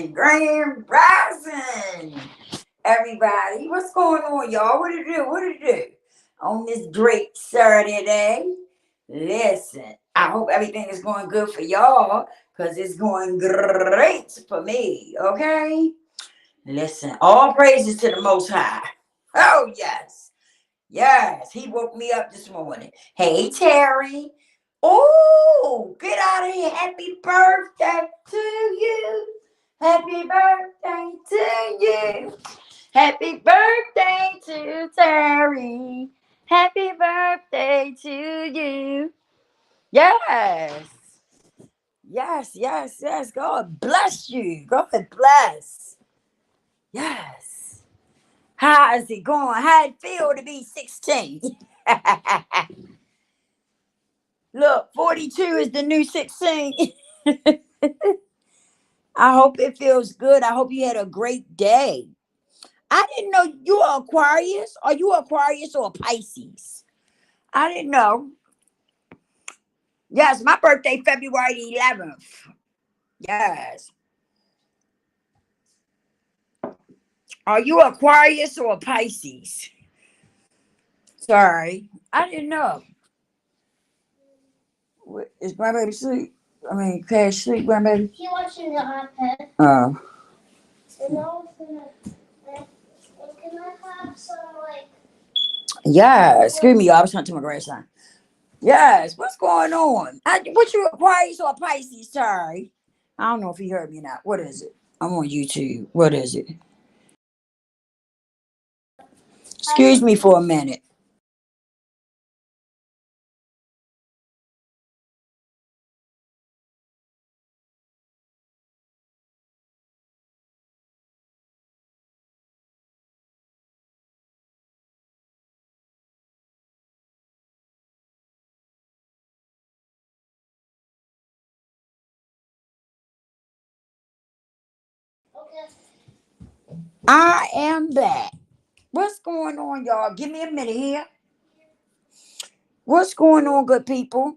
Grand Rising, everybody. What's going on, y'all? What it do? What it do? On this great Saturday. Listen, I hope everything is going good for y'all because it's going great for me, okay? Listen, all praises to the Most High. Oh, yes. Yes, he woke me up this morning. Hey, Terry. Oh, get out of here. Happy birthday to you. Happy birthday to you. Happy birthday to Terry. Happy birthday to you. Yes. Yes. God bless you. God bless. Yes. How is it going? How it feel to be 16? Look, 42 is the new 16. I hope it feels good. I hope you had a great day. I didn't know you are Aquarius. Are you Aquarius or Pisces? I didn't know. Yes, my birthday February 11th. Yes. Are you Aquarius or Pisces? Sorry. I didn't know. Is grandbaby asleep? I mean, Cash sleep, grandbaby? He watching the iPad. Oh. And I was gonna, can I have some, like... Yeah, excuse me, y'all. I was talking to my grandson. Yes, what's going on? What you Aquarius or Pisces? Sorry. I don't know if he heard me or not. What is it? I'm on YouTube. What is it? Excuse me for a minute. Okay. I am back. What's going on, y'all? Give me a minute here. What's going on, good people?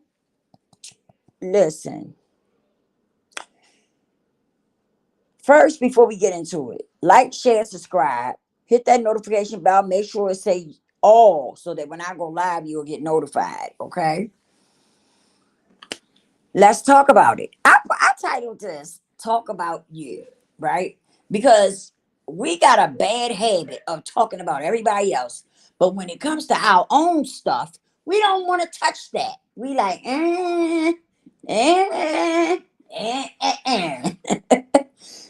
Listen. First, before we get into it, like, share, subscribe, hit that notification bell. Make sure it says all so that when I go live, you'll get notified. Okay. Let's talk about it. I titled this "Talk About You," right? Because we got a bad habit of talking about everybody else, but when it comes to our own stuff, we don't want to touch that. We like, eh, eh,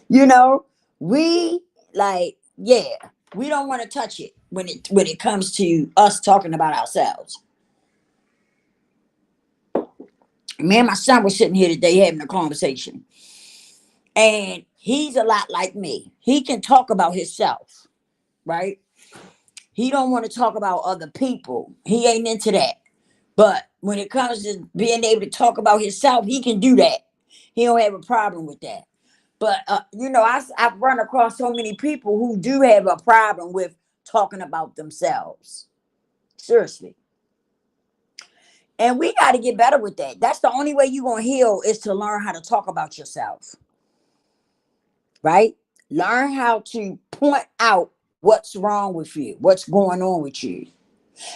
you know, we like, yeah, we don't want to touch it when it comes to us talking about ourselves. Me and my son were sitting here today having a conversation, and he's a lot like me. He can talk about himself, right? He don't want to talk about other people. He ain't into that. But when it comes to being able to talk about himself, he can do that. He don't have a problem with that. But I've run across so many people who do have a problem with talking about themselves. Seriously. And we got to get better with that. That's the only way you're going to heal, is to learn how to talk about yourself. Right? Learn how to point out what's wrong with you, what's going on with you.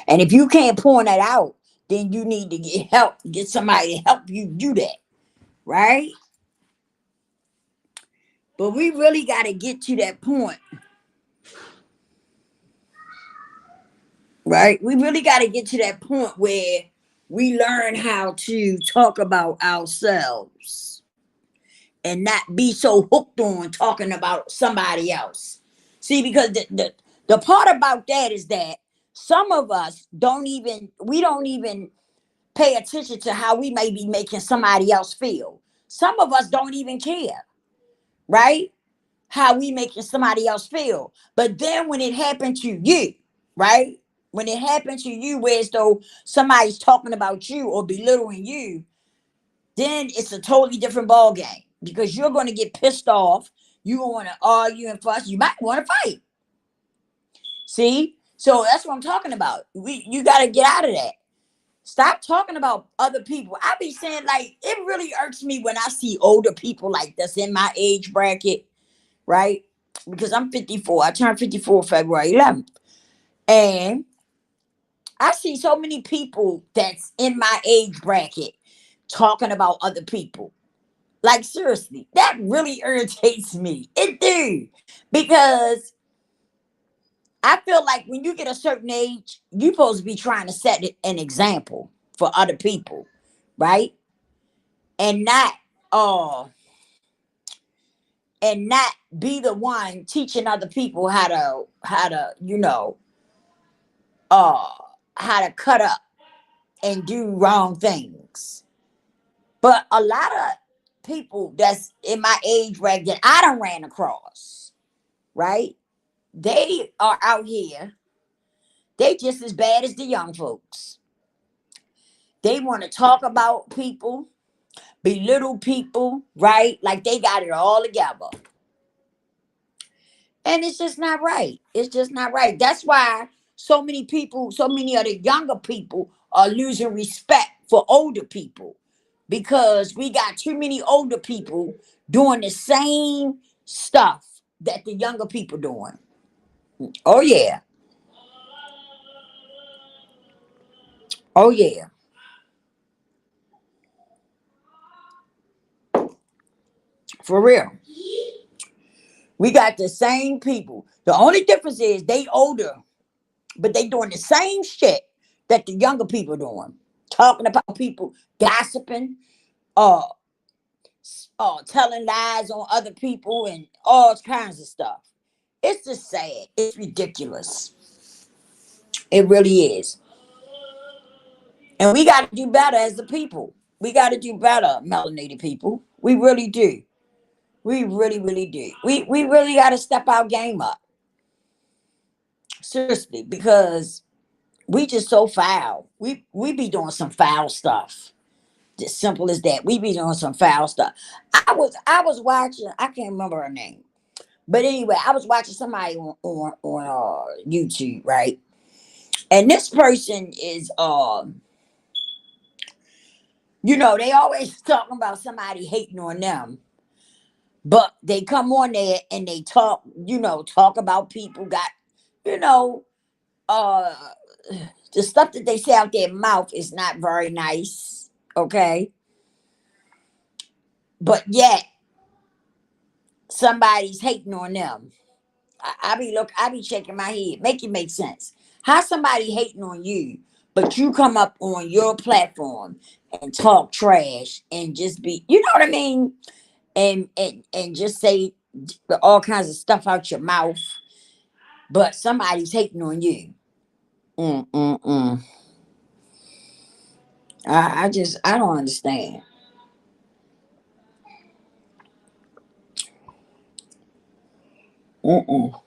And if you can't point that out, then you need to get help, get somebody to help you do that. Right? But we really got to get to that point. Right? We really got to get to that point where we learn how to talk about ourselves and not be so hooked on talking about somebody else. See, because the part about that is that some of us we don't even pay attention to how we may be making somebody else feel. Some of us don't even care, right? How we making somebody else feel. But then when it happened to you, right? When it happened to you, where as though somebody's talking about you or belittling you, then it's a totally different ball game, because you're going to get pissed off. You're going to argue and fuss. You might want to fight. See? So that's what I'm talking about. You got to get out of that. Stop talking about other people. I be saying, like, it really irks me when I see older people like that's in my age bracket. right? Because I'm 54. I turned 54 February 11th. And I see so many people that's in my age bracket talking about other people. Like, seriously, that really irritates me. It do. Because I feel like when you get a certain age, you're supposed to be trying to set an example for other people, right? And not uh and not be the one teaching other people how to uh how to cut up and do wrong things. But a lot of people that's in my age bracket that I done ran across, right? They are out here. They just as bad as the young folks. They want to talk about people, belittle people, right? Like they got it all together. And it's just not right. It's just not right. That's why so many people, so many of the younger people are losing respect for older people because we got too many older people doing the same stuff that the younger people doing. Oh yeah. Oh yeah. For real. We got the same people. The only difference is they older, but they doing the same shit that the younger people doing. Talking about people, gossiping, uh, telling lies on other people, and all kinds of stuff. It's just sad. It's ridiculous. It really is. And we got to do better as a people. We got to do better, melanated people. We really do. We really, really do. We really got to step our game up. Seriously, because we just so foul. We be doing some foul stuff. Just simple as that. We be doing some foul stuff. I was watching. I can't remember her name, but anyway, I was watching somebody on YouTube, right? And this person is they always talking about somebody hating on them, but they come on there and they talk about people got you know uh the stuff that they say out their mouth is not very nice, okay? But yet somebody's hating on them. I be shaking my head. Make it make sense. How somebody hating on you, but you come up on your platform and talk trash and just be, you know what I mean? And just say all kinds of stuff out your mouth, but somebody's hating on you. Mm. I don't understand. Mm-mm.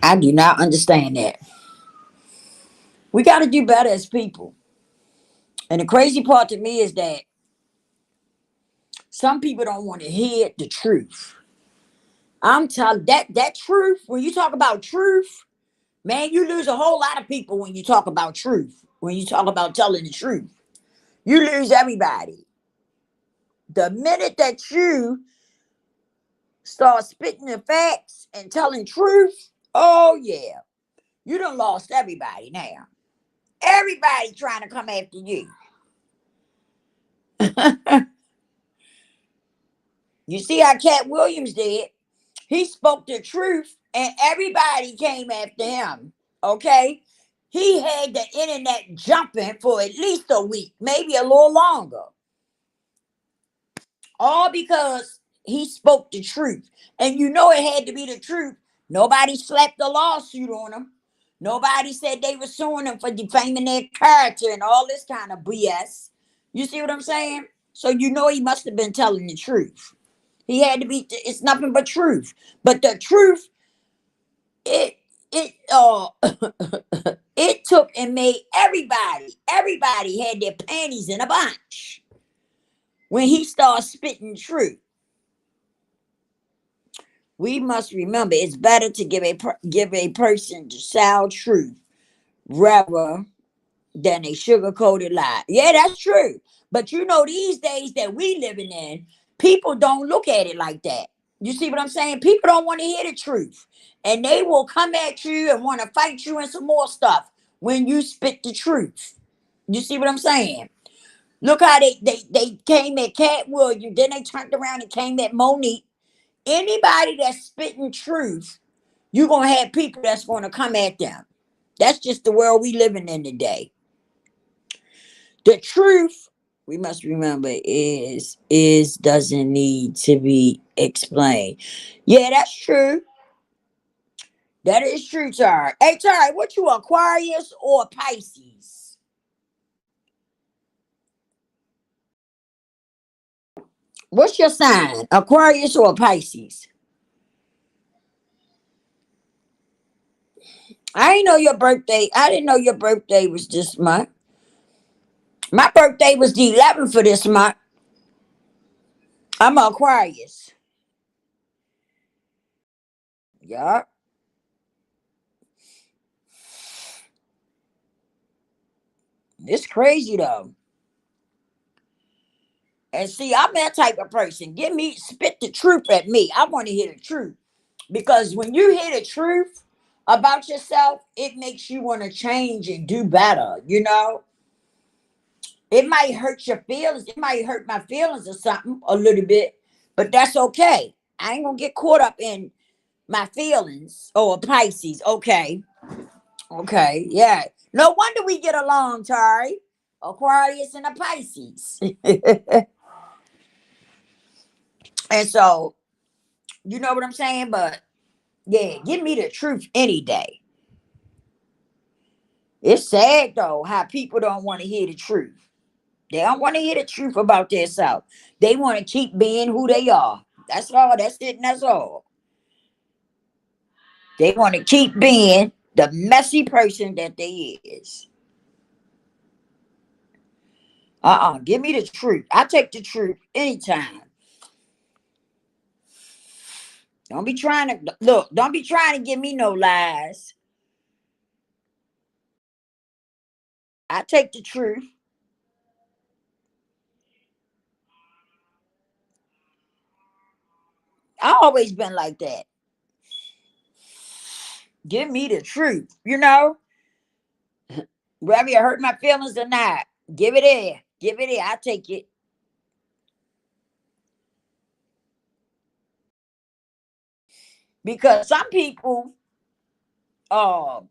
I do not understand that. We got to do better as people. And the crazy part to me is that some people don't want to hear the truth. I'm telling that truth. When you talk about truth, man, you lose a whole lot of people when you talk about truth. When you talk about telling the truth, you lose everybody. The minute that you start spitting the facts and telling truth, oh yeah, you done lost everybody now. Everybody trying to come after you. You see how Cat Williams did? He spoke the truth and everybody came after him. Okay? He had the internet jumping for at least a week, maybe a little longer. All because he spoke the truth. And you know it had to be the truth. Nobody slapped a lawsuit on him. Nobody said they were suing him for defaming their character and all this kind of BS. You see what I'm saying? So you know he must have been telling the truth. He had to be. It's nothing but truth. But the truth, it it it took and made everybody had their panties in a bunch when he started spitting truth. We must remember it's better to give a person the sound truth rather than a sugar coated lie. Yeah, that's true. But these days that we living in, people don't look at it like that. You see what I'm saying? People don't want to hear the truth. And they will come at you and want to fight you and some more stuff when you spit the truth. You see what I'm saying? Look how they came at Cat Williams, then they turned around and came at Monique. Anybody that's spitting truth, you're gonna have people that's gonna come at them. That's just the world we living in today. The truth, we must remember, is doesn't need to be explained. Yeah, that's true. That is true, Tari. Hey, Tari, what you, Aquarius or Pisces? What's your sign? Aquarius or Pisces? I didn't know your birthday. I didn't know your birthday was this month. My birthday was the 11th for this month. I'm an Aquarius. Yeah. It's crazy though. And see, I'm that type of person. Give me, spit the truth at me. I want to hear the truth. Because when you hear the truth about yourself, it makes you want to change and do better, you know? It might hurt your feelings. It might hurt my feelings or something a little bit, but that's okay. I ain't gonna get caught up in my feelings. Oh, a Pisces. Okay. Okay. Yeah. No wonder we get along, Tari. Aquarius and a Pisces. And so, you know what I'm saying? But yeah, give me the truth any day. It's sad though how people don't want to hear the truth. They don't want to hear the truth about themselves. They want to keep being who they are. That's all. That's it. And that's all. They want to keep being the messy person that they is. Give me the truth. I take the truth anytime. Don't be trying to look. Don't be trying to give me no lies. I take the truth. I always been like that. Give me the truth. You know, whether it hurt my feelings or not, give it there. Give it there. I take it. Because some people uh,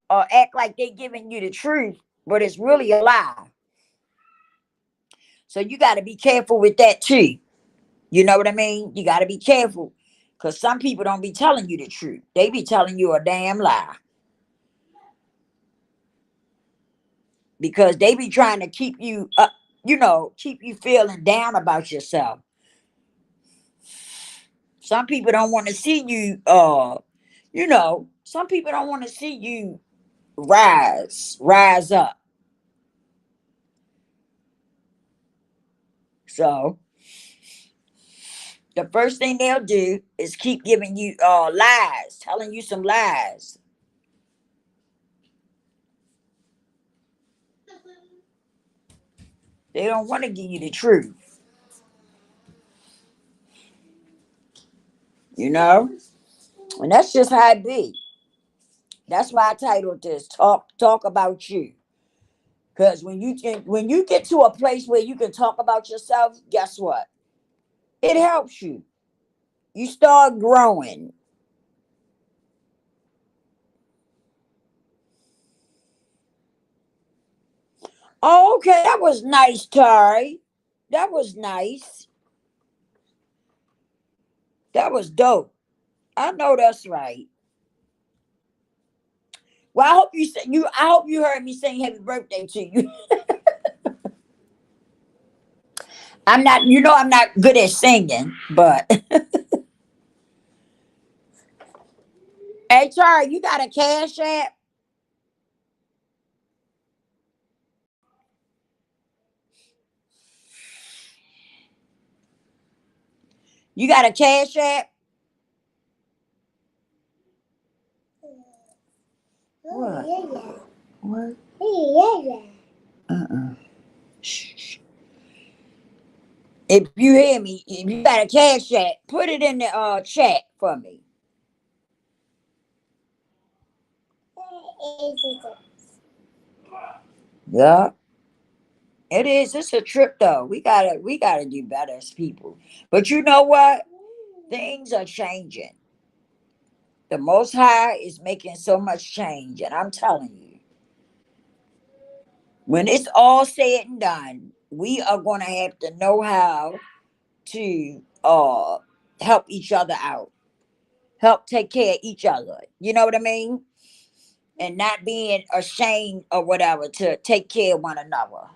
act like they giving you the truth, but it's really a lie. So you got to be careful with that too. You know what I mean? You got to be careful because some people don't be telling you the truth. They be telling you a damn lie because they be trying to keep you up, keep you feeling down about yourself. Some people don't want to see you, some people don't want to see you rise up. So the first thing they'll do is keep giving you lies, telling you some lies. They don't want to give you the truth, you know? And that's just how it be. That's why I titled this Talk About You. Because when you get to a place where you can talk about yourself, guess what? It helps you. You start growing. Oh, okay, that was nice, Tari. That was nice. That was dope. I know that's right. Well, I hope you said you. I hope you heard me saying happy birthday to you. I'm not. I'm not good at singing, but hey, Tari, you got a cash app? You got a cash app? What? Yeah, yeah. What? Yeah, yeah. Uh-uh. Shh. If you hear me, if you got a cash app, put it in the chat for me. Yeah, it is. It's a trip though. We gotta do better as people. But you know what? Things are changing. The Most High is making so much change, and I'm telling you, when it's all said and done, we are gonna have to know how to help each other out, help take care of each other. You know what I mean? And not being ashamed or whatever to take care of one another.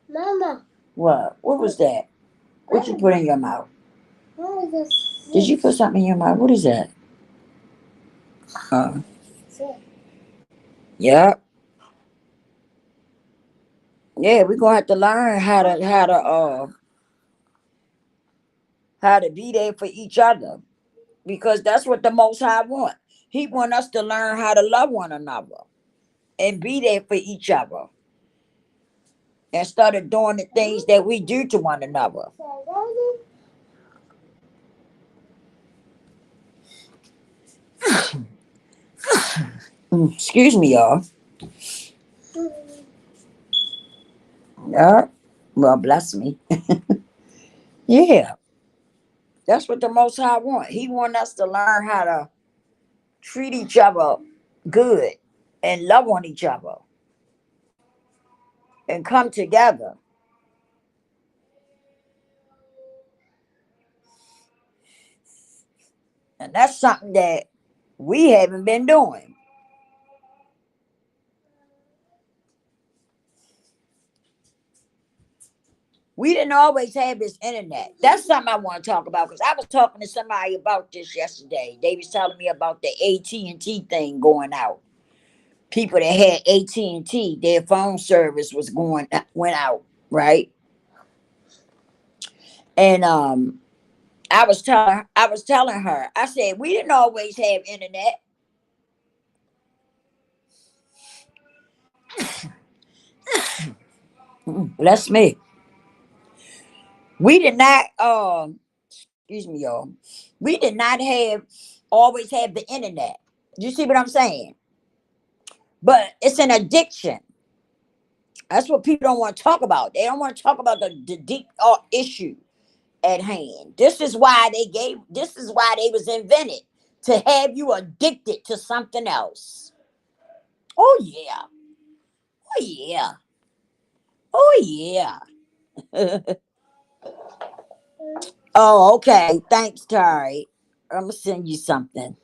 Mama. What? What was that? What you put in your mouth? What is this? Did you put something in your mouth? What is that? Uh, yeah, yeah. We're gonna have to learn how to be there for each other, because that's what the Most High want. He want us to learn how to love one another and be there for each other instead of doing the things that we do to one another. Excuse me, y'all. Yeah. Well, bless me. Yeah, that's what the Most High want. He want us to learn how to treat each other good and love on each other and come together. And that's something that we haven't been doing. We didn't always have this internet. That's something I want to talk about, because I was talking to somebody about this yesterday. They was telling me about the AT&T thing going out. People that had AT&T, their phone service went out, right? And I was telling her, I said, we didn't always have internet. Bless me. We did not excuse me, y'all. We did not have always have the internet. You see what I'm saying? But it's an addiction. That's what people don't want to talk about. They don't want to talk about the deep issue at hand. This is why they was invented, to have you addicted to something else. Oh yeah. Oh yeah. Oh yeah. Oh, okay. Thanks, Tari. I'm gonna send you something.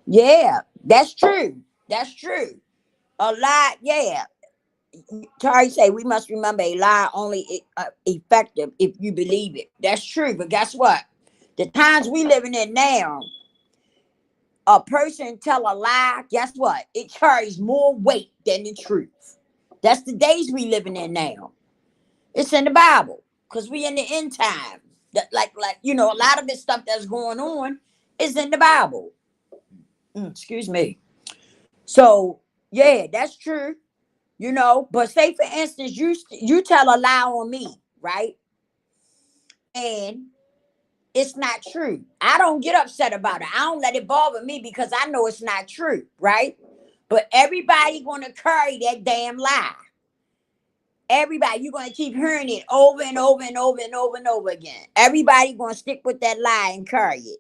Yeah, that's true. That's true. A lie, yeah. Tari say we must remember a lie only effective if you believe it. That's true. But guess what? The times we living in now, a person tell a lie. Guess what? It carries more weight than the truth. That's the days we living in now. It's in the Bible, because we in the end time. That like a lot of this stuff that's going on is in the Bible. Excuse me. So yeah, that's true. But say for instance, you tell a lie on me, right? And it's not true. I don't get upset about it. I don't let it bother me, because I know it's not true, right? But everybody gonna carry that damn lie. Everybody, you're gonna keep hearing it over and over and over and over and over again. Everybody gonna stick with that lie and carry it.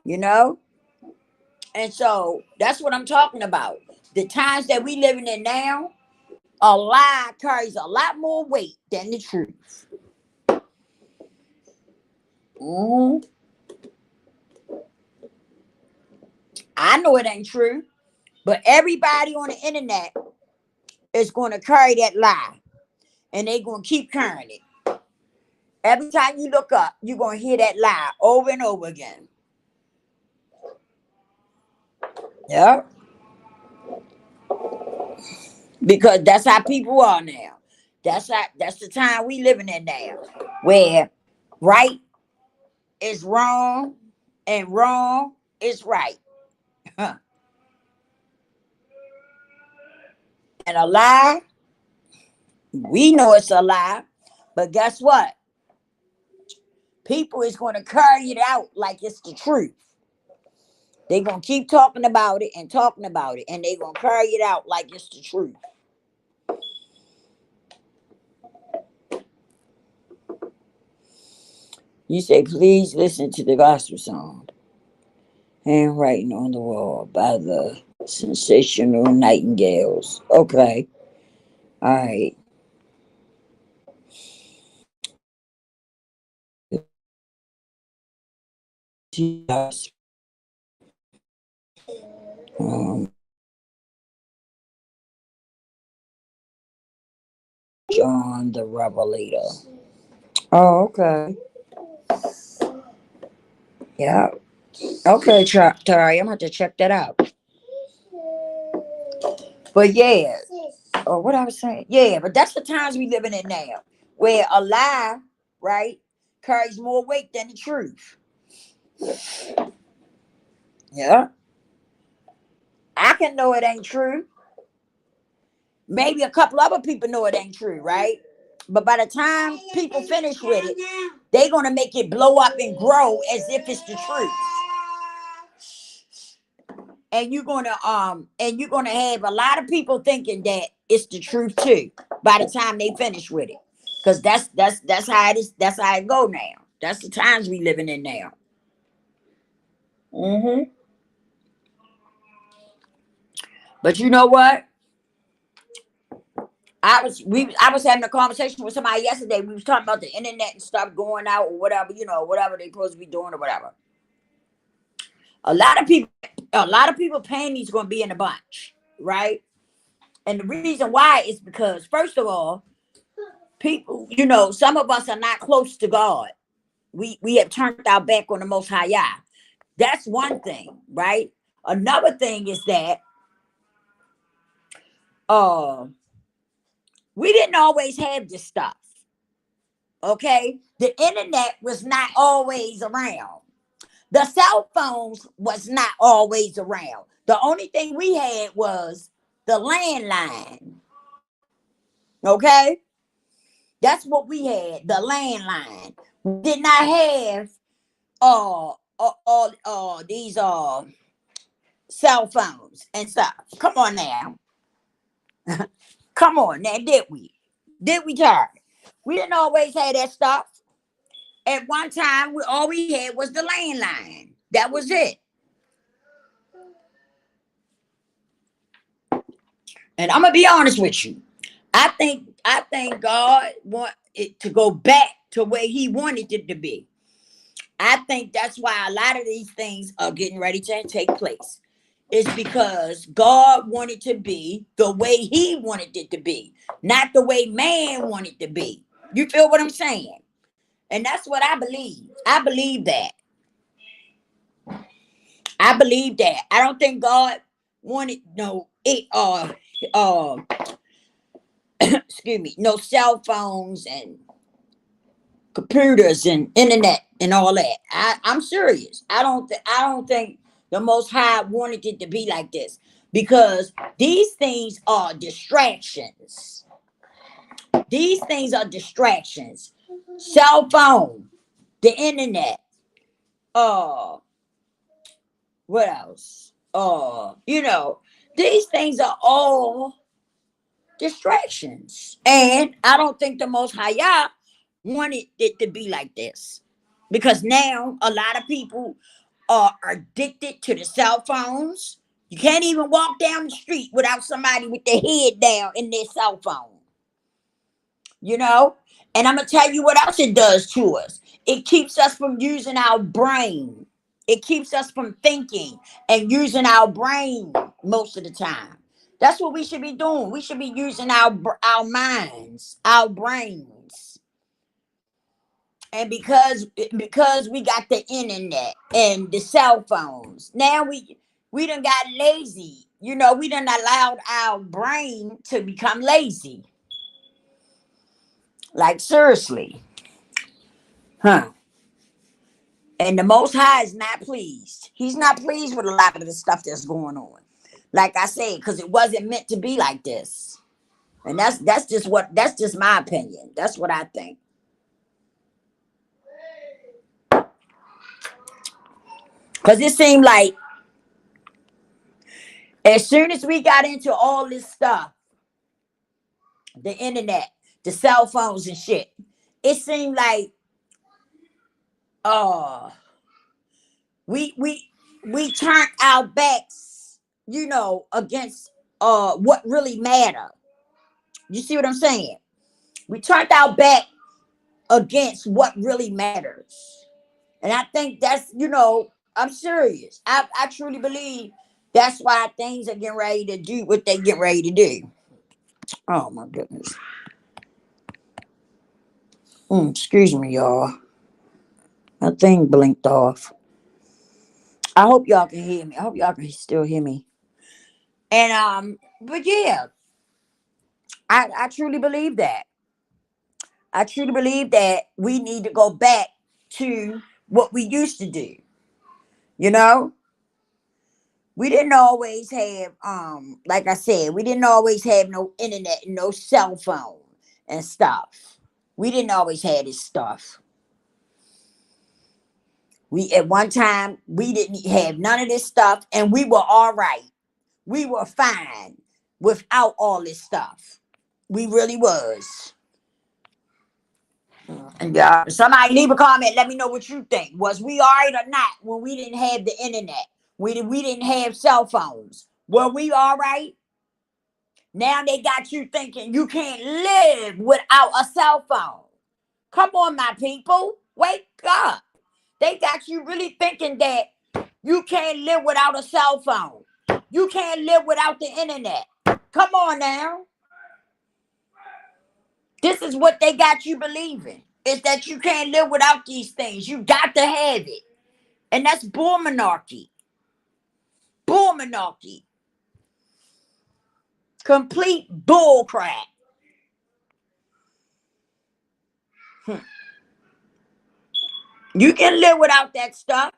You know? And so that's what I'm talking about. The times that we living in now, a lie carries a lot more weight than the truth. Mhm. I know it ain't true, but everybody on the internet is going to carry that lie, and they're going to keep carrying it. Every time you look up, you're going to hear that lie over and over again. Yeah, because that's how people are now. That's the time we living in now, where right is wrong and wrong is right. Huh. And a lie, we know it's a lie, but guess what? People is going to carry it out like it's the truth. They're going to keep talking about it and talking about it, and they're going to carry it out like it's the truth. You say, please listen to the gospel song, Handwriting on the Wall by the Sensational Nightingales. Okay. All right. Um, John the Revelator. Oh, okay. Yeah. Okay, Tari, I'm going to have to check that out. But yeah, or what I was saying. Yeah, but that's the times we living in now, where a lie, right, carries more weight than the truth. Yeah. I can know it ain't true. Maybe a couple other people know it ain't true, right? But by the time people finish with it, they're gonna make it blow up and grow as if it's the truth. And you're gonna have a lot of people thinking that it's the truth too by the time they finish with it. Because that's how it is, that's how it go now. That's the times we living in now. Hmm. But you know what? I was having a conversation with somebody yesterday. We was talking about the internet and stuff going out or whatever, whatever they supposed to be doing or whatever. A lot of people, paying these going to be in a bunch, right? And the reason why is because, first of all, people, some of us are not close to God. We have turned our back on the Most High Yah. That's one thing, right? Another thing is that uh we didn't always have this stuff. Okay, the internet was not always around. The cell phones was not always around. The only thing we had was the landline. Okay, that's what we had. The landline. We did not have these cell phones and stuff. Come on now. Come on now, did we? Did we, Tara? We didn't always have that stuff. At one time, all we had was the landline. That was it. And I'm gonna be honest with you. I think God want it to go back to where He wanted it to be. I think that's why a lot of these things are getting ready to take place. It's because God wanted to be the way He wanted it to be, not the way man wanted to be. You feel what I'm saying? And that's what I believe. I believe that. I believe that. I don't think God wanted uh excuse me, no cell phones and computers and internet and all that. I'm serious. I don't think the Most High wanted it to be like this, because these things are distractions. These things are distractions. Cell phone, the internet, uh, what else? These things are all distractions. And I don't think the Most High Yah wanted it to be like this. Because now a lot of people are addicted to the cell phones. You can't even walk down the street without somebody with their head down in their cell phone. You know? And I'm going to tell you what else it does to us. It keeps us from using our brain. It keeps us from thinking and using our brain most of the time. That's what we should be doing. We should be using our minds, our brains. And because we got the internet and the cell phones, now we done got lazy. We done allowed our brain to become lazy. Like, seriously. Huh. And the Most High is not pleased. He's not pleased with a lot of the stuff that's going on. Like I said, because it wasn't meant to be like this. And that's just my opinion. That's what I think. Because it seemed like as soon as we got into all this stuff, the internet, the cell phones and shit, it seemed like uh we we we turned our backs, against what really matter. You see what I'm saying? We turned our back against what really matters. And I think that's, I'm serious. I truly believe that's why things are getting ready to do what they get ready to do. Oh my goodness. Excuse me, y'all. My thing blinked off. I hope y'all can hear me. I hope y'all can still hear me. And but yeah, I truly believe that. I truly believe that we need to go back to what we used to do. You know, we didn't always have like I said, we didn't always have no internet, no cell phone and stuff. We didn't always have this stuff. We at one time we didn't have none of this stuff and we were all right. We were fine without all this stuff. We really was. And somebody leave a comment. Let me know what you think. Was we all right or not when we didn't have the internet? We didn't have cell phones. Were we all right? Now they got you thinking you can't live without a cell phone. Come on, my people. Wake up. They got you really thinking that you can't live without a cell phone. You can't live without the internet. Come on now. This is what they got you believing. Is that you can't live without these things. You got to have it. And that's bull monarchy. Bull monarchy. Complete bull crap. You can live without that stuff.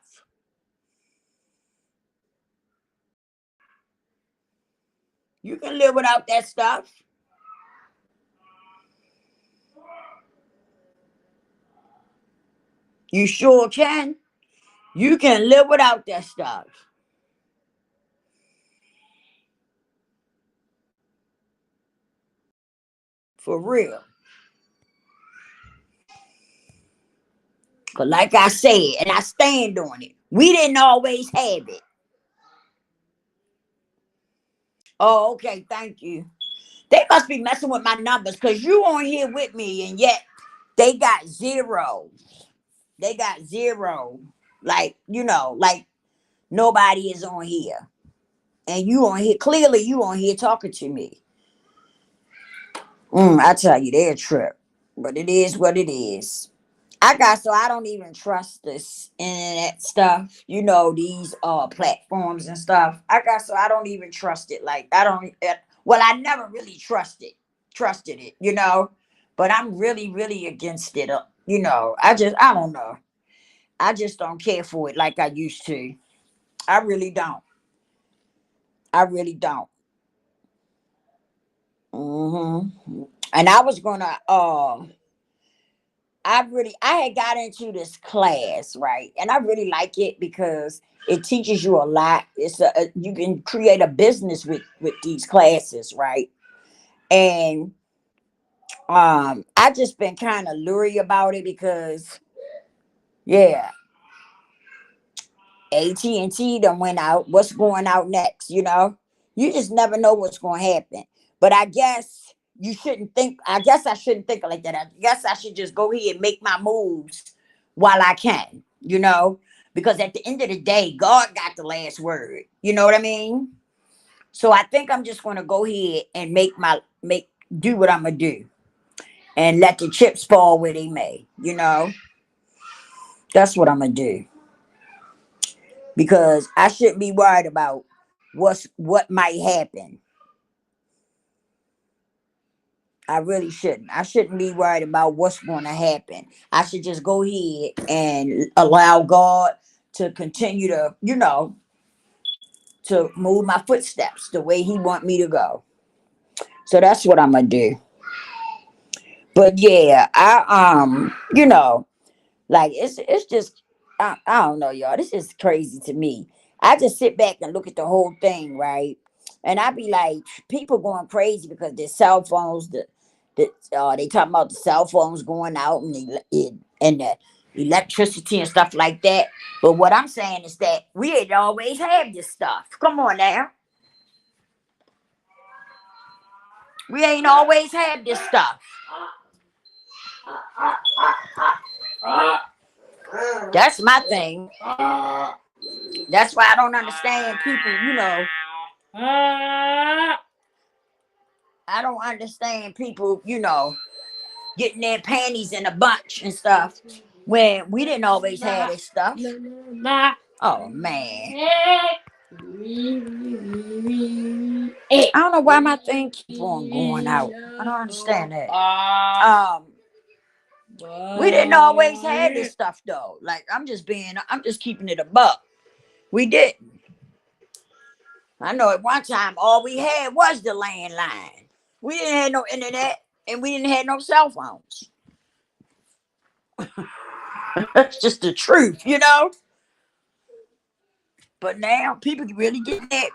You can live without that stuff. You sure can. You can live without that stuff. For real. Because like I said, and I stand on it, we didn't always have it. Oh, okay. Thank you. They must be messing with my numbers because you on here with me and yet they got zero. They got zero. Like, like nobody is on here. And you on here, clearly you on here talking to me. I tell you, they're a trip. But it is what it is. So I don't even trust this internet stuff, these platforms and stuff. So I don't even trust it. Like I don't well, I never really trusted it, but I'm really, really against it. I don't know. I just don't care for it like I used to. I really don't. I really don't. And I was gonna I had got into this class, right? And I really like it because it teaches you a lot. You can create a business with these classes, right? And I just been kind of leery about it because yeah, AT&T done went out. What's going out next? You just never know what's going to happen. But I guess you shouldn't think. I guess I shouldn't think like that. I guess I should just go here and make my moves while I can. Because at the end of the day, God got the last word. You know what I mean? So I think I'm just going to go here and do what I'm gonna do and let the chips fall where they may. That's what I'm gonna do. Because I shouldn't be worried about what might happen. I really shouldn't. I shouldn't be worried about what's going to happen. I should just go ahead and allow God to continue to, to move my footsteps the way he want me to go. So that's what I'm gonna do. But yeah, like it's just I don't know, y'all. This is crazy to me. I just sit back and look at the whole thing, right? And I be like, people going crazy because their cell phones, they talking about the cell phones going out and the electricity and stuff like that. But what I'm saying is that we ain't always had this stuff. Come on now, we ain't always had this stuff. That's my thing. That's why I don't understand people. I don't understand people. Getting their panties in a bunch and stuff when we didn't always have this stuff. Oh man. I don't know why my thing keep on going out. I don't understand that. We didn't always have this stuff though. Like I'm just keeping it a buck. We didn't. I know at one time all we had was the landline. We didn't have no internet and we didn't have no cell phones. That's just the truth, But now people is really getting their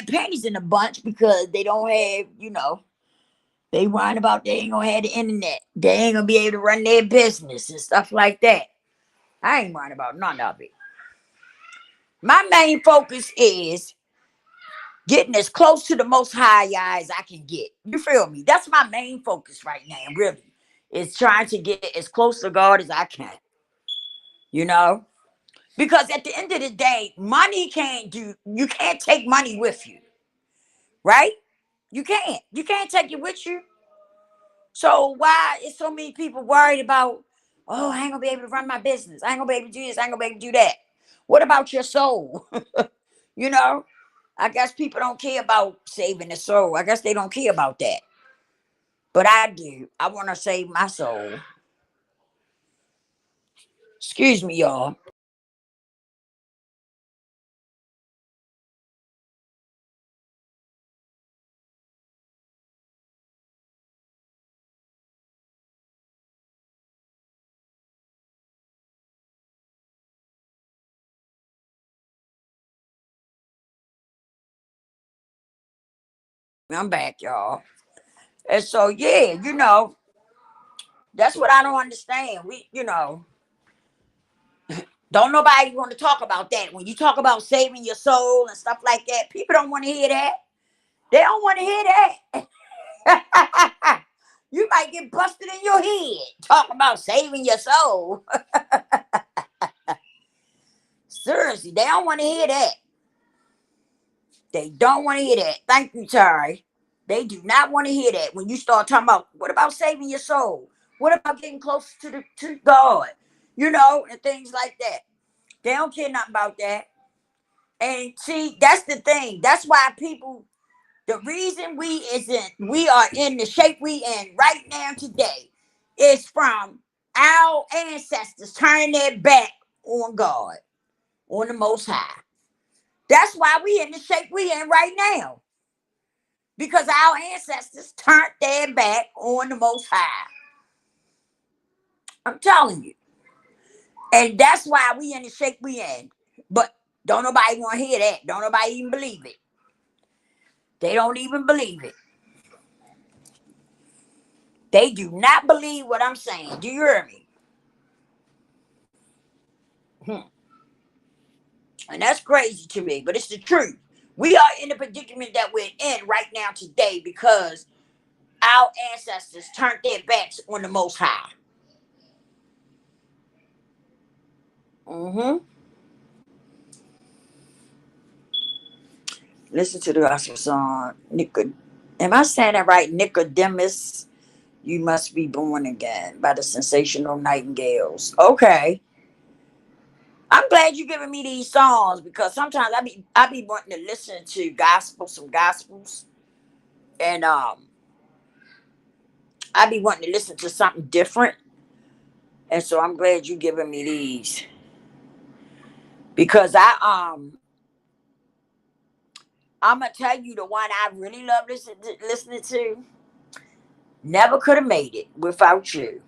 panties in a bunch because they don't have, they whine about they ain't gonna have the internet. They ain't gonna be able to run their business and stuff like that. I ain't whining about none of it. My main focus is getting as close to the Most High as I can get. You feel me? That's my main focus right now, really. Is trying to get as close to God as I can. Because at the end of the day, you can't take money with you. Right? You can't take it with you. So why is so many people worried about, oh, I ain't gonna be able to run my business. I ain't gonna be able to do this. I ain't gonna be able to do that. What about your soul? I guess people don't care about saving the soul. I guess they don't care about that. But I do. I want to save my soul. Excuse me, y'all. I'm back, y'all. And so, yeah, that's what I don't understand. Don't nobody want to talk about that. When you talk about saving your soul and stuff like that, people don't want to hear that. They don't want to hear that. You might get busted in your head talking about saving your soul. Seriously, they don't want to hear that. They don't want to hear that. Thank you, Tari. They do not want to hear that. When you start talking about what about saving your soul? What about getting closer to God? And things like that. They don't care nothing about that. And see, that's the thing. That's why the reason we are in the shape we in right now today is from our ancestors turning their back on God, on the Most High. That's why we in the shape we in right now. Because our ancestors turned their back on the Most High. I'm telling you. And that's why we in the shape we in. But don't nobody want to hear that. Don't nobody even believe it. They don't even believe it. They do not believe what I'm saying. Do you hear me? And that's crazy to me, but it's the truth. We are in the predicament that we're in right now today because our ancestors turned their backs on the Most High. Mm-hmm. Listen to the gospel song. Am I saying that right? Nicodemus, you must be born again by the Sensational Nightingales. Okay. I'm glad you're giving me these songs because sometimes I be wanting to listen to some gospels, and I be wanting to listen to something different. And so I'm glad you're giving me these because I'm gonna tell you the one I really love listening to. Never could have made it without you.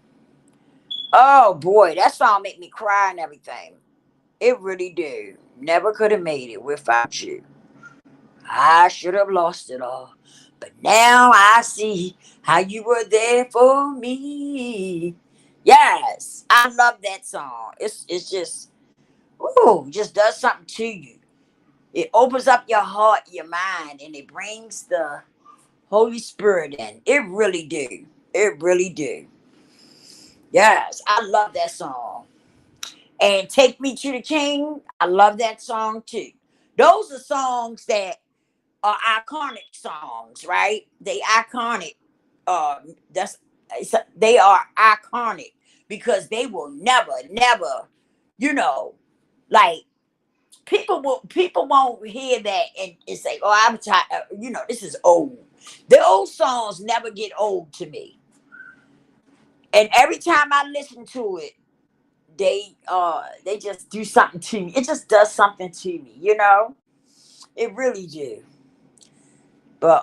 Oh boy, that song make me cry and everything. It really do. Never could have made it without you. I should have lost it all. But now I see how you were there for me. Yes, I love that song. It's just ooh, just does something to you. It opens up your heart, your mind, and it brings the Holy Spirit in. It really do. It really do. Yes, I love that song. And Take Me to the King, I love that song too. Those are songs that are iconic songs, right? They iconic. That's they are iconic because they will never, never, you know, like people won't hear that and say, "Oh, I'm tired." This is old. The old songs never get old to me, and every time I listen to it, they just do something to me. It just does something to me, It really do. But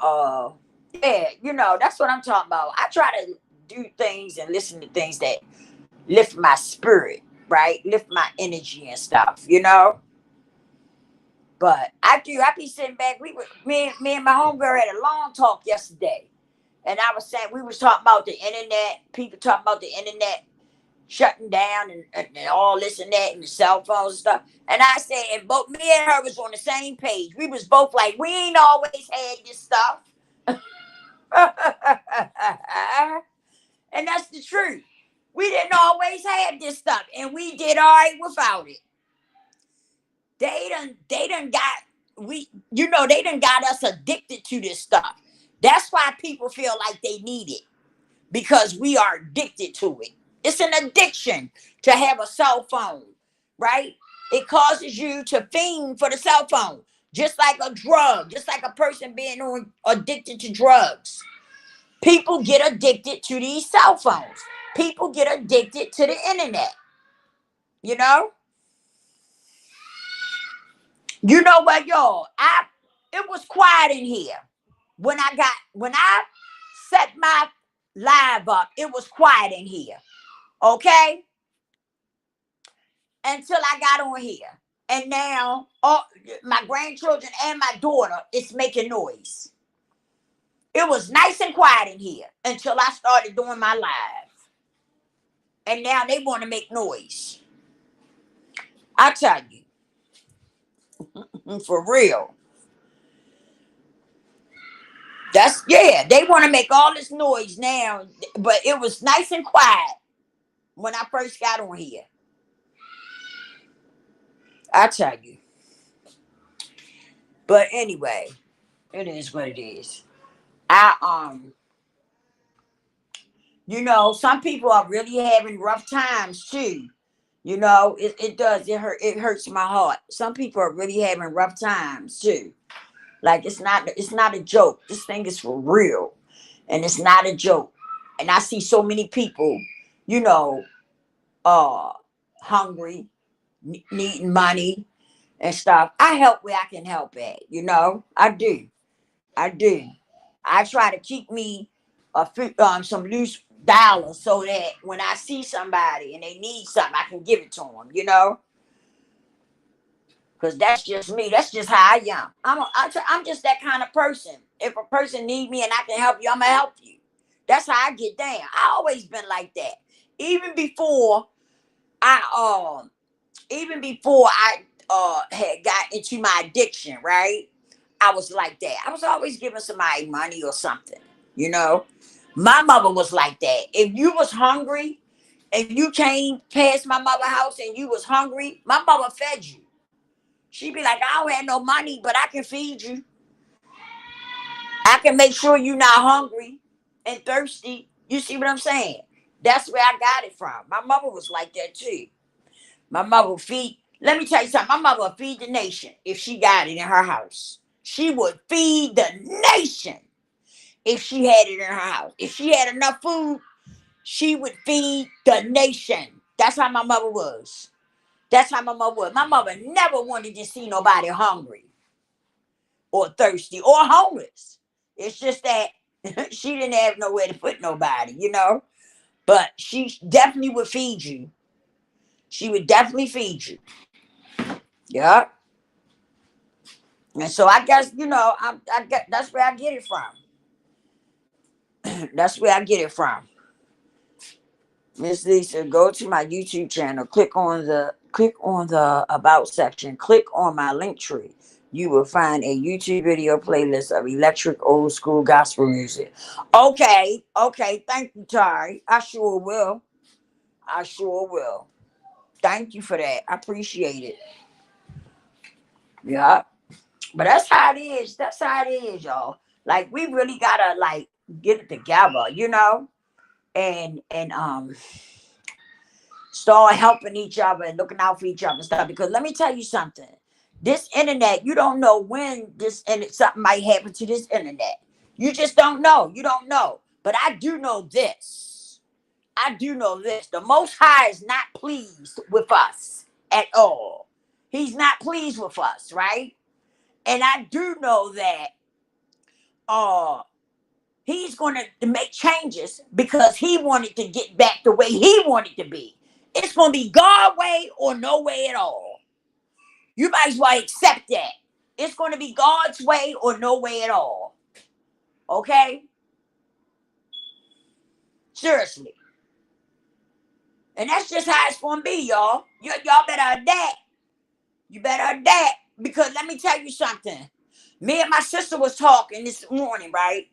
yeah, that's what I'm talking about. I try to do things and listen to things that lift my spirit, right? Lift my energy and stuff. But I do. I be sitting back. Me and my homegirl had a long talk yesterday, and I was saying we was talking about the internet. People talking about the internet shutting down and all this and that and the cell phones and stuff. And I said, and both me and her was on the same page. We was both like, we ain't always had this stuff. And that's the truth. We didn't always have this stuff, and we did all right without it. They done got they done got us addicted to this stuff. That's why people feel like they need it because we are addicted to it. It's an addiction to have a cell phone, right? It causes you to fiend for the cell phone, just like a drug, just like a person being addicted to drugs. People get addicted to these cell phones. People get addicted to the internet. You know? You know what, y'all? It was quiet in here. When I set my live up, it was quiet in here. Okay? Until I got on here. And now my grandchildren and my daughter is making noise. It was nice and quiet in here until I started doing my live. And now they want to make noise. I tell you, for real. They want to make all this noise now, but it was nice and quiet when I first got on here. I tell you. But anyway, it is what it is. I some people are really having rough times too. It does. It hurts my heart. Some people are really having rough times too. Like it's not a joke. This thing is for real. And it's not a joke. And I see so many people, you know, uh hungry, needing money and stuff. I help where I can help at. I do. I do. I try to keep me some loose dollars so that when I see somebody and they need something, I can give it to them. Because that's just me. That's just how I am. I'm just that kind of person. If a person need me and I can help you, I'm gonna help you. That's how I get down. I always been like that. Even before I had got into my addiction, right? I was like that. I was always giving somebody money or something, you know. My mother was like that. If you was hungry and you came past my mother's house and you was hungry, my mother fed you. She'd be like, I don't have no money, but I can feed you. I can make sure you're not hungry and thirsty. You see what I'm saying? That's where I got it from. My mother was like that too. My mother would feed. Let me tell you something. My mother would feed the nation if she got it in her house. She would feed the nation if she had it in her house. If she had enough food, she would feed the nation. That's how my mother was. That's how my mother was. My mother never wanted to see nobody hungry or thirsty or homeless. It's just that she didn't have nowhere to put nobody, you know. But she definitely would feed you. She would definitely feed you. Yeah. And so I guess, you know, I get that's where I get it from. That's where I get it from. Miss Lisa, go to my YouTube channel, click on the about section, click on my link tree. You will find a YouTube video playlist of electric old school gospel music. Okay, thank you, Tari. I sure will. I sure will. Thank you for that. I appreciate it. Yeah. But that's how it is. That's how it is, y'all. Like we really gotta like get it together, you know, and start helping each other and looking out for each other and stuff. Because let me tell you something. This internet, you don't know when this and something might happen to this internet. You just don't know. You don't know. But I do know this. I do know this. The Most High is not pleased with us at all. He's not pleased with us, right? And I do know that he's going to make changes because he wanted to get back the way he wanted to be. It's going to be God way or no way at all. You might as well accept that. It's going to be God's way or no way at all. Okay? Seriously. And that's just how it's going to be, y'all. Y'all better adapt. You better adapt. Because let me tell you something. Me and my sister was talking this morning, right?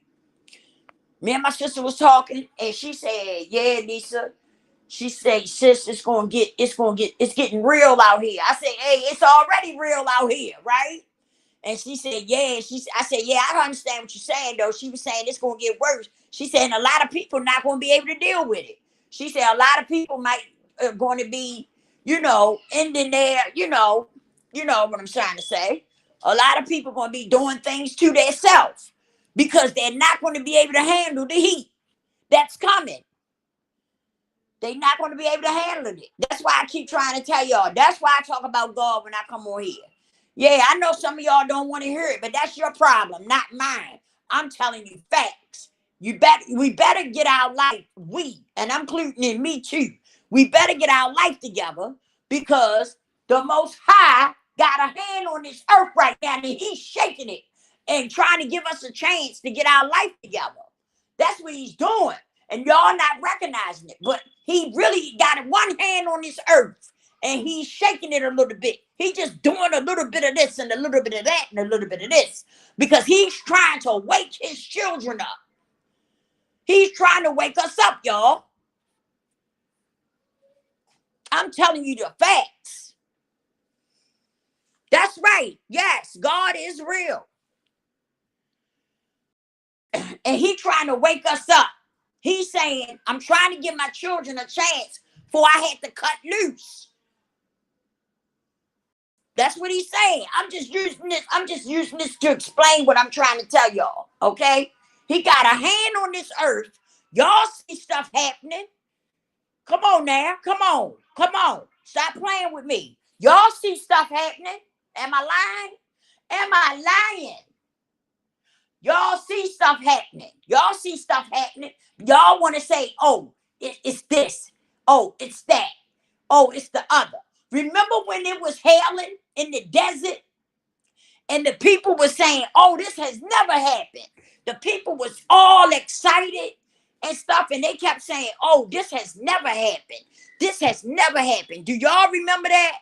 Me and my sister was talking, and she said, "Yeah, Lisa." She said, "Sis, it's getting real out here." I said, "Hey, it's already real out here, right?" And she said, "Yeah." I said, "Yeah, I don't understand what you're saying, though." She was saying it's gonna get worse. She said, "And a lot of people not gonna be able to deal with it." She said, "A lot of people might going to be, ending their, you know what I'm trying to say. A lot of people going to be doing things to themselves because they're not going to be able to handle the heat that's coming. They're not going to be able to handle it. That's why I keep trying to tell y'all. That's why I talk about God when I come on here. Yeah, I know some of y'all don't want to hear it, but that's your problem, not mine. I'm telling you facts. We better get our life, and I'm including in me too. We better get our life together because the Most High got a hand on this earth right now, and he's shaking it and trying to give us a chance to get our life together. That's what he's doing. And y'all not recognizing it, but he really got one hand on this earth and he's shaking it a little bit. He's just doing a little bit of this and a little bit of that and a little bit of this because he's trying to wake his children up. He's trying to wake us up, y'all. I'm telling you the facts. That's right. Yes, God is real. And he's trying to wake us up. He's saying, I'm trying to give my children a chance before I had to cut loose. That's what he's saying. I'm just using this to explain what I'm trying to tell y'all. Okay? He got a hand on this earth. Y'all see stuff happening. Come on now. Come on. Come on. Stop playing with me. Y'all see stuff happening. Am I lying? Am I lying? Y'all see stuff happening. Y'all see stuff happening. Y'all want to say, oh, it's this. Oh, it's that. Oh, it's the other. Remember when it was hailing in the desert and the people were saying, oh, this has never happened. The people was all excited and stuff, and they kept saying, oh, this has never happened. This has never happened. Do y'all remember that?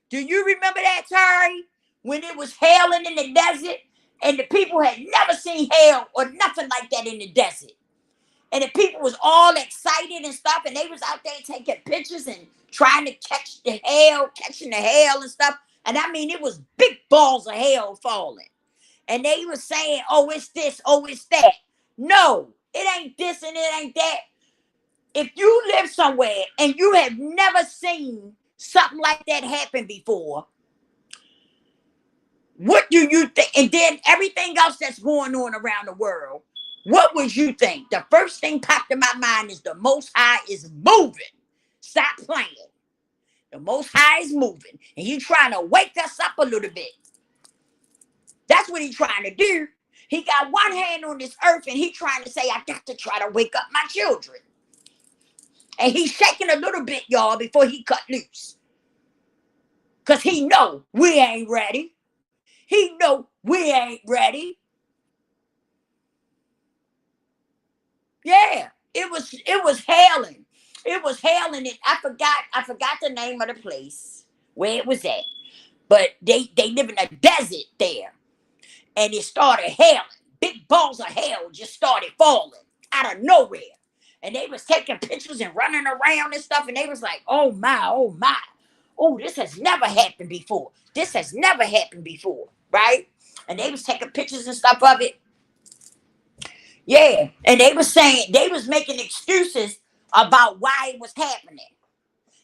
Do you remember that, Terry? When it was hailing in the desert and the people had never seen hail or nothing like that in the desert. And the people was all excited and stuff, and they was out there taking pictures and trying to catch the hail, catching the hail and stuff. And I mean, it was big balls of hail falling. And they was saying, oh, it's this, oh, it's that. No, it ain't this and it ain't that. If you live somewhere and you have never seen something like that happen before, what do you think? And then everything else that's going on around the world, what would you think? The first thing popped in my mind is the Most High is moving. Stop playing. The Most High is moving. And he's trying to wake us up a little bit. That's what he's trying to do. He got one hand on this earth and he trying to say, I got to try to wake up my children. And he's shaking a little bit, y'all, before he cut loose. Because he know we ain't ready. He know we ain't ready. Yeah, it was hailing. It was hailing. I forgot the name of the place where it was at. But they live in a desert there. And it started hailing. Big balls of hail just started falling out of nowhere. And they was taking pictures and running around and stuff. And they was like, oh my, oh my. Oh, this has never happened before. This has never happened before. Right? And they was taking pictures and stuff of it. Yeah. And they was saying, they was making excuses about why it was happening.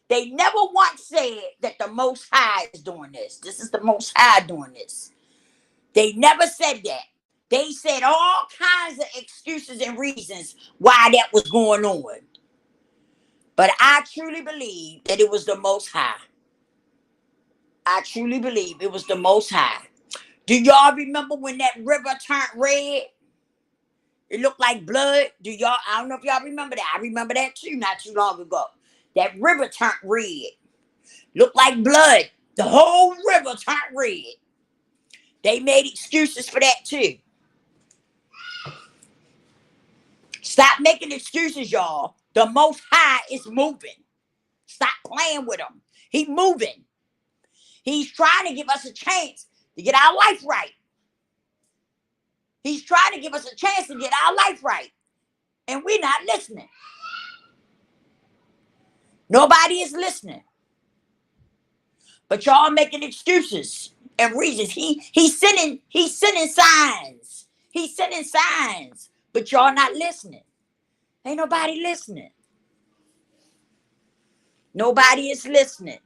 They never once said that the Most High is doing this. This is the Most High doing this. They never said that. They said all kinds of excuses and reasons why that was going on. But I truly believe that it was the Most High. I truly believe it was the Most High. Do y'all remember when that river turned red? It looked like blood. I don't know if y'all remember that. I remember that too, not too long ago. That river turned red. Looked like blood. The whole river turned red. They made excuses for that too. Stop making excuses, y'all. The Most High is moving. Stop playing with him. He's moving. He's trying to give us a chance to get our life right. He's trying to give us a chance to get our life right. And we're not listening. Nobody is listening. But y'all making excuses and reasons. He's sending signs. He's sending signs. But y'all not listening. Ain't nobody listening. Nobody is listening.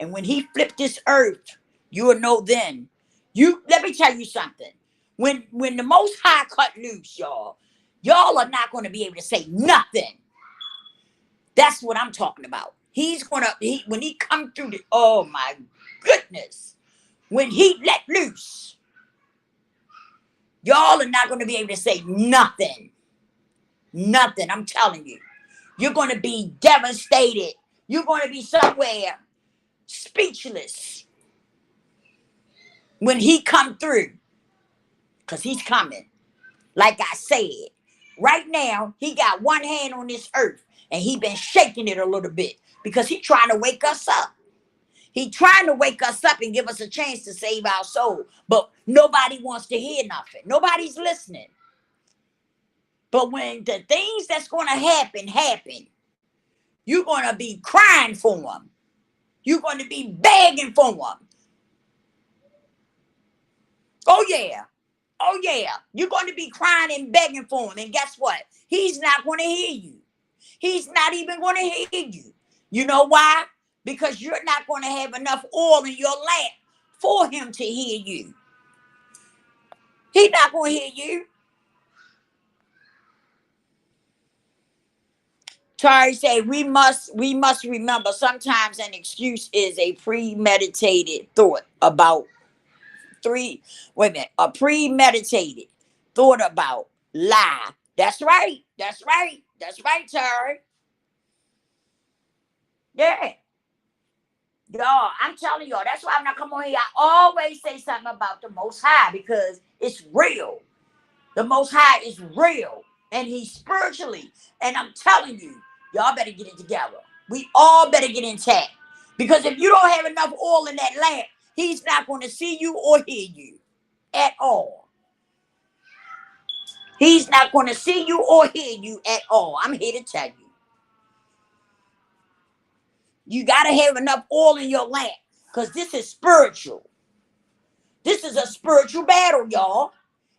And when he flipped this earth, you will know then. Let me tell you something. When the Most High cut loose, y'all are not going to be able to say nothing. That's what I'm talking about. When he come through oh my goodness. When he let loose, y'all are not going to be able to say nothing. Nothing, I'm telling you. You're going to be devastated. You're going to be somewhere speechless when he come through. Because he's coming. Like I said, right now, he got one hand on this earth and he been shaking it a little bit because he trying to wake us up. He trying to wake us up and give us a chance to save our soul. But nobody wants to hear nothing. Nobody's listening. But when the things that's going to happen, you're going to be crying for them. You're going to be begging for them. Oh, yeah. Oh, yeah. You're going to be crying and begging for him. And guess what? He's not going to hear you. He's not even going to hear you. You know why? Because you're not going to have enough oil in your lamp for him to hear you. He's not going to hear you. Tari say we must remember sometimes an excuse is a premeditated thought about a premeditated thought about lie. That's right. That's right. That's right, Tari. Yeah. Y'all, I'm telling y'all, that's why when I come on here, I always say something about the Most High because it's real. The Most High is real and he's spiritually. And I'm telling you, y'all better get it together. We all better get intact. Because if you don't have enough oil in that lamp, he's not going to see you or hear you at all. He's not going to see you or hear you at all. I'm here to tell you. You got to have enough oil in your lamp because this is spiritual. This is a spiritual battle, y'all.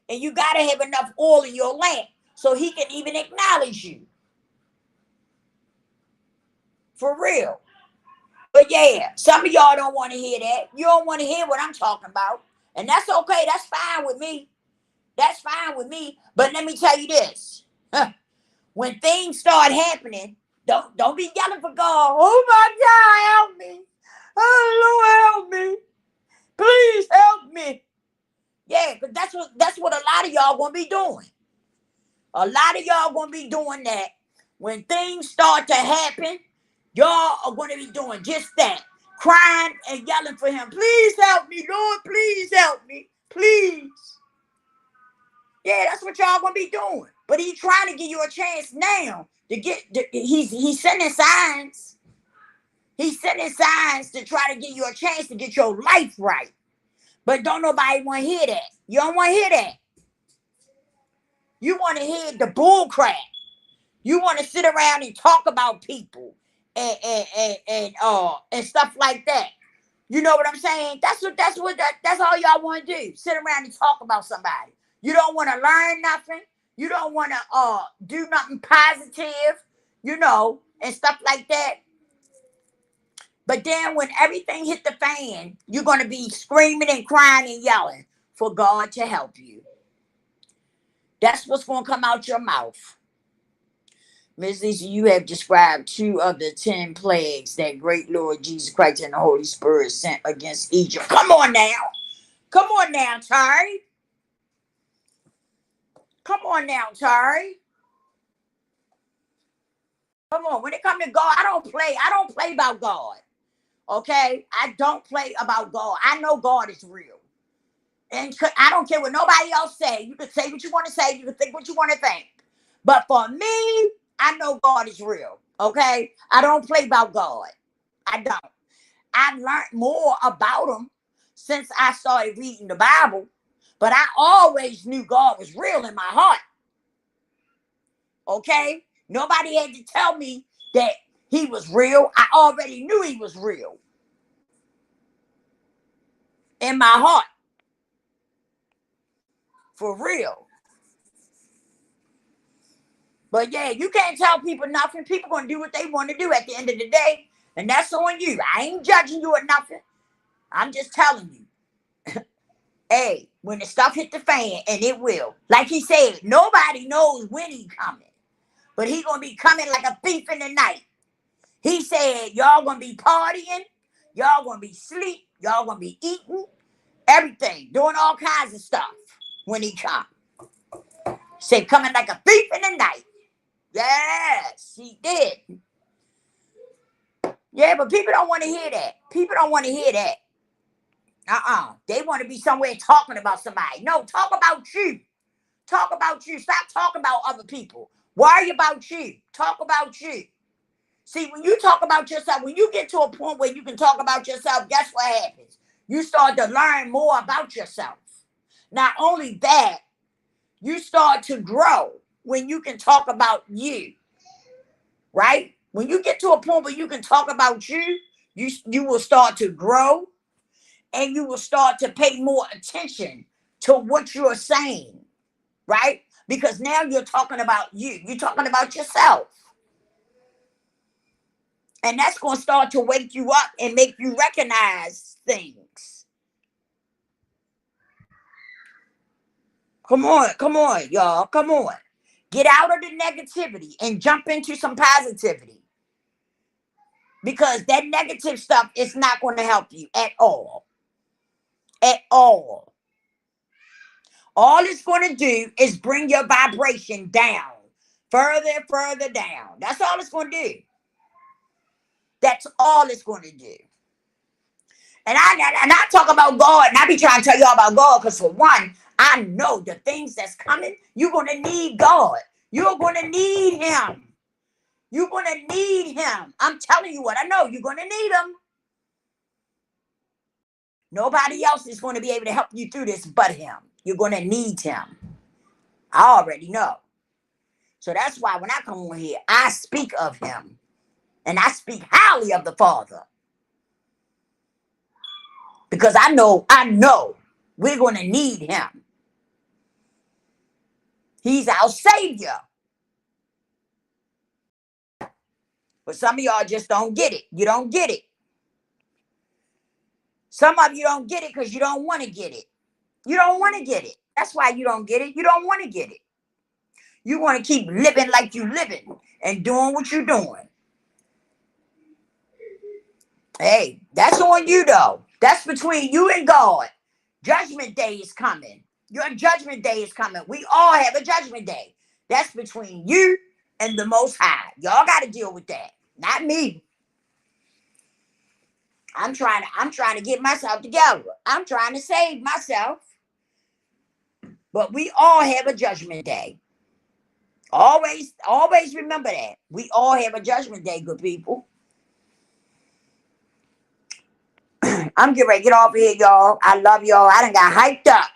And you got to have enough oil in your lamp so he can even acknowledge you. For real. But yeah, some of y'all don't want to hear that. You don't want to hear what I'm talking about. And that's okay. That's fine with me. That's fine with me. But let me tell you this. When things start happening, don't be yelling for God. Oh my God, help me. Oh Lord, help me. Please help me. Yeah, because that's what a lot of y'all gonna be doing. A lot of y'all gonna be doing that. When things start to happen, y'all are gonna be doing just that. Crying and yelling for him. Please help me, Lord. Please help me. Please. Yeah, that's what y'all gonna be doing. But he's trying to give you a chance now to get. He's sending signs. He's sending signs to try to give you a chance to get your life right. But don't nobody want to hear that. You don't want to hear that. You want to hear the bull crap. You want to sit around and talk about people and stuff like that. You know what I'm saying? That's all y'all want to do. Sit around and talk about somebody. You don't want to learn nothing. You don't want to do nothing positive, and stuff like that. But then when everything hit the fan, you're going to be screaming and crying and yelling for God to help you. That's what's going to come out your mouth. Ms. Lisa, you have described 2 of the 10 plagues that great Lord Jesus Christ and the Holy Spirit sent against Egypt. Come on now. Come on now, Tari. Come on now, Tari. Come on. When it comes to God, I don't play about God. Okay? I don't play about God. I know God is real. And I don't care what nobody else say. You can say what you want to say. You can think what you want to think. But for me, I know God is real. Okay? I don't play about God. I don't. I've learned more about him since I started reading the Bible. But I always knew God was real in my heart. Okay? Nobody had to tell me that he was real. I already knew he was real. In my heart. For real. But yeah, you can't tell people nothing. People gonna do what they want to do at the end of the day. And that's on you. I ain't judging you or nothing. I'm just telling you. Hey, when the stuff hit the fan, and it will. Like he said, nobody knows when he's coming. But he's gonna be coming like a thief in the night. He said, y'all gonna be partying. Y'all gonna be asleep. Y'all gonna be eating. Everything. Doing all kinds of stuff when he comes. Said coming like a thief in the night. Yes, he did. Yeah, but people don't want to hear that. People don't want to hear that. They want to be somewhere talking about somebody. No, talk about you. Talk about you. Stop talking about other people. Worry about you. Talk about you. See, when you talk about yourself, when you get to a point where you can talk about yourself, guess what happens? You start to learn more about yourself. Not only that, you start to grow when you can talk about you. Right? When you get to a point where you can talk about you, you will start to grow and you will start to pay more attention to what you're saying. Right? Because now you're talking about you. You're talking about yourself. And that's going to start to wake you up and make you recognize things. Come on, y'all. Come on. Get out of the negativity and jump into some positivity. Because that negative stuff is not going to help you at all. At all. All it's going to do is bring your vibration down. Further and further down. That's all it's going to do. That's all it's going to do. And I talk about God, and I be trying to tell y'all about God, because for one, I know the things that's coming, you're going to need God. You're going to need him. You're going to need him. I'm telling you what I know. You're going to need him. Nobody else is going to be able to help you through this but him. You're going to need him. I already know. So that's why when I come on here, I speak of him. And I speak highly of the Father. Because I know we're going to need him. He's our Savior. But some of y'all just don't get it. You don't get it. Some of you don't get it because you don't want to get it. You don't want to get it. That's why you don't get it. You don't want to get it. You want to keep living like you living and doing what you're doing. Hey, that's on you though. That's between you and God. Judgment day is coming. Your judgment day is coming. We all have a judgment day. That's between you and the Most High. Y'all got to deal with that. Not me. I'm trying to get myself together. I'm trying to save myself. But we all have a judgment day. Always remember that. We all have a judgment day, good people. I'm getting ready to get off here, y'all. I love y'all. I done got hyped up.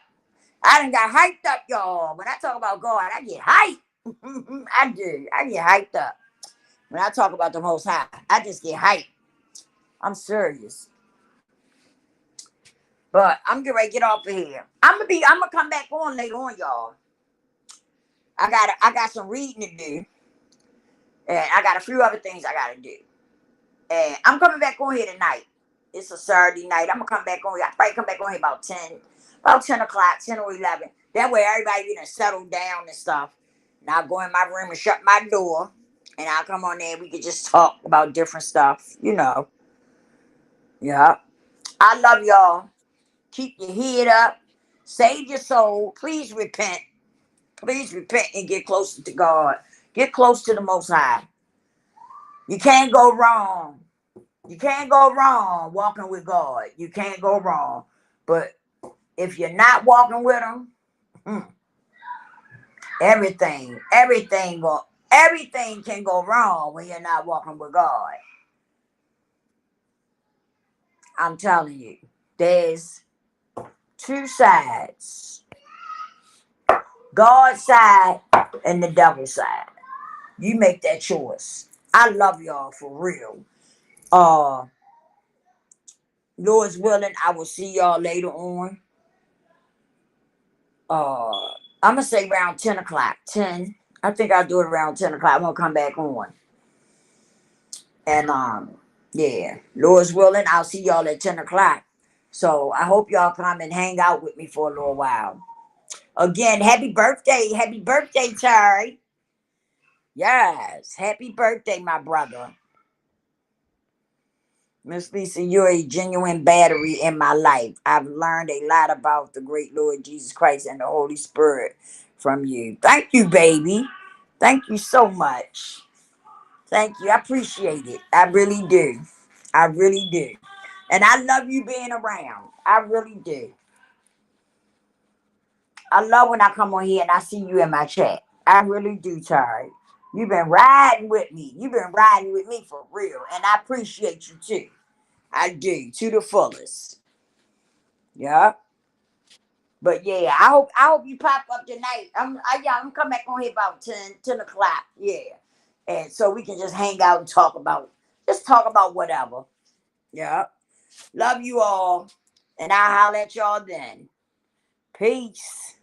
Y'all. When I talk about God, I get hyped. I do. I get hyped up. When I talk about the Most High, I just get hyped. I'm serious. But I'm getting ready to get off of here. I'm gonna come back on later on, y'all. I got some reading to do. And I got a few other things I gotta do. And I'm coming back on here tonight. It's a Saturday night. I'm gonna come back on here. I probably come back on here about 10 o'clock, 10 or 11. That way everybody gonna settle down and stuff. And I'll go in my room and shut my door. And I'll come on there and we can just talk about different stuff. Yeah. I love y'all. Keep your head up. Save your soul. Please repent. Please repent and get closer to God. Get close to the Most High. You can't go wrong. You can't go wrong walking with God. You can't go wrong. But if you're not walking with Him, everything can go wrong when you're not walking with God. I'm telling you, there's two sides. God's side and the devil's side. You make that choice. I love y'all for real. Lord's willing, I will see y'all later on. I'm gonna say around 10 o'clock. 10. I think I'll do it around 10 o'clock. I'm gonna come back on. And yeah, Lord's willing, I'll see y'all at 10 o'clock. So I hope y'all come and hang out with me for a little while. Again, happy birthday. Happy birthday, Terry. Yes, happy birthday, my brother. Miss Lisa, you're a genuine battery in my life. I've learned a lot about the great Lord Jesus Christ and the Holy Spirit from you. Thank you, baby. Thank you so much. Thank you. I appreciate it. I really do. I really do. And I love you being around. I really do. I love when I come on here and I see you in my chat. I really do, Tari. You've been riding with me. You've been riding with me for real. And I appreciate you too. I do, to the fullest. Yeah. But yeah, I hope you pop up tonight. I'm coming back on here about 10 o'clock. Yeah. And so we can just hang out and talk about whatever. Yeah. Love you all. And I'll holler at y'all then. Peace.